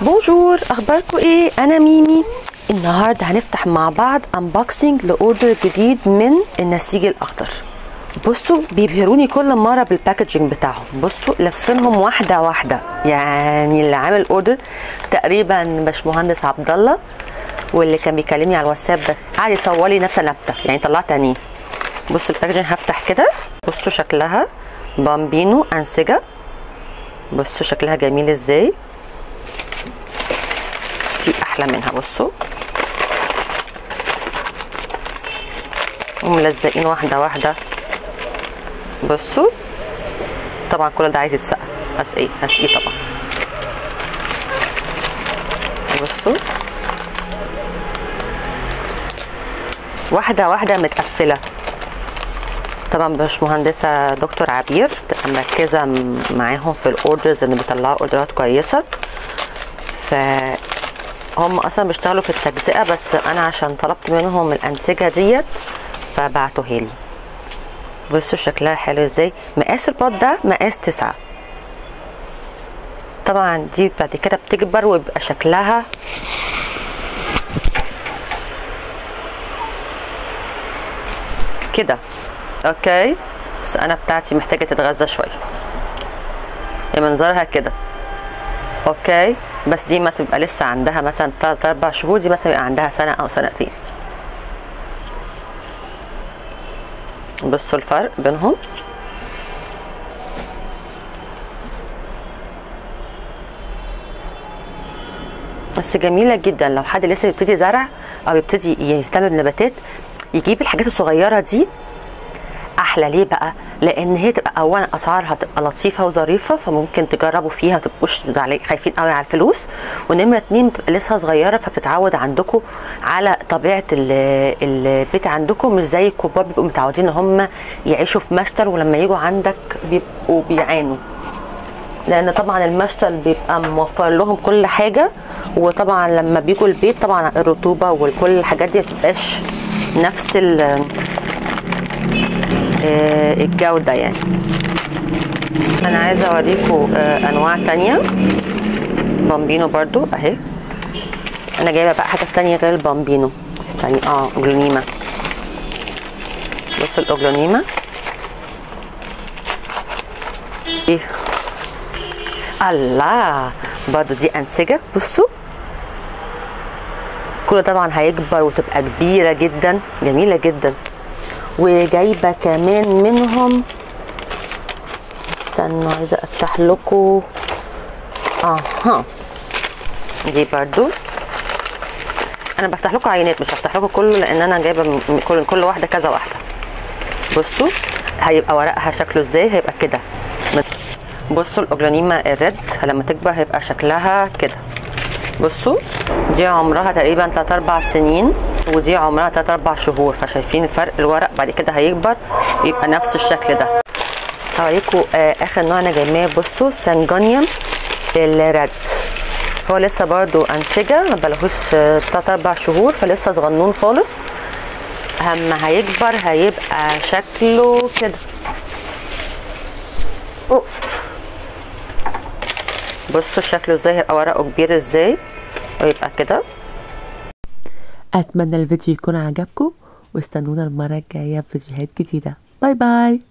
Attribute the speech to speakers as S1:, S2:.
S1: بونجور، اخباركم ايه؟ انا ميمي. النهارده هنفتح مع بعض انبوكسنج لاوردر جديد من النسيج الاخضر. بصوا بيبهروني كل مره بالباكجينج بتاعهم. بصوا لفينهم واحده واحده، يعني اللي عامل اوردر تقريبا باشمهندس عبد الله، واللي كان بيكلمني على الواتساب ده قعد يصور لي نبته نبته، يعني طلعت عينيه. بصوا الباكجينج هفتح كده. بصوا شكلها بامبينو انسجه. بصوا شكلها جميل ازاي، في احلى منها. بصوا وملزقين واحده واحده. بصوا طبعا كل ده عايز يتسقى. اسقيه طبعا. بصوا واحده واحده متقفله. طبعا باشمهندسه دكتور عبير تبقى مركزه معاهم في الاوردرز، ان بيطلعوا اوردرات كويسه. هم اصلا بيشتغلوا في التجزئه، بس انا عشان طلبت منهم الانسجه ديت فبعتوها لي. بصوا شكلها حلو ازاي. مقاس الباط ده مقاس 9. طبعا دي بعد كده بتكبر ويبقى شكلها كده. اوكي، بس انا بتاعتي محتاجه تتغذى شويه. منظرها كده اوكي، بس دي مثلا بيبقى لسه عندها مثلا 3-4 شهور، دي مثلا بيبقى عندها سنه او سنتين. بصوا الفرق بينهم. بس جميله جدا. لو حد لسه بيبتدي زرع او يبتدي يهتم بالنباتات، يجيب الحاجات الصغيره دي احلى. ليه بقى؟ لان هي تبقى اولا اسعارها تبقى لطيفه وظريفه، فممكن تجربوا فيها ما تبقوش خايفين قوي على الفلوس. ونمره 2 بتبقى لسه صغيره، فبتتعود عندكم على طبيعه البيت عندكم، مش زي الكبار بيبقوا متعودين ان هم يعيشوا في مشتل، ولما يجوا عندك بيبقوا بيعانوا، لان طبعا المشتل بيبقى موفر لهم كل حاجه. وطبعا لما بيجوا البيت طبعا الرطوبه وكل الحاجات دي متبقاش نفس الجودة. يعني انا عايزة اوريكم انواع تانية بامبينو برضو اهي. انا جايبة بقى حاجة تانية غير البامبينو. استني اوجلونيما. بصوا الاوجلونيما ايه، الله، برضو دي انسجة. بصوا كله طبعا هيكبر وتبقى كبيرة جدا، جميلة جدا. وجايبه كمان منهم، استنوا عايزه افتح لكم. دي برضو انا بفتح لكم عينات، مش هفتح لكم كله، لان انا جايبه من كل واحده كذا واحده. بصوا هيبقى ورقها شكله ازاي، هيبقى كده. بصوا الاوجلونيما الريد لما تكبر هيبقى شكلها كده. بصوا دي عمرها تقريبا 3-4 سنين، ودي عمرها 3-4 شهور. فشايفين الفرق؟ الورق بعد كده هيكبر يبقى نفس الشكل ده. هوريكم اخر نوع انا جايباه. بصوا سانجونيوم الريد، هو لسه برضو انسجه، ما بلهوش 3-4 شهور، فلسه صغنون خالص. اما هيكبر هيبقى شكله كده. بصوا شكله ازاي، هيبقى ورقه كبير ازاي، ويبقى كده.
S2: اتمنى الفيديو يكون عجبكم، واستنونا المره الجايه بفيديوهات جديده. باي باي.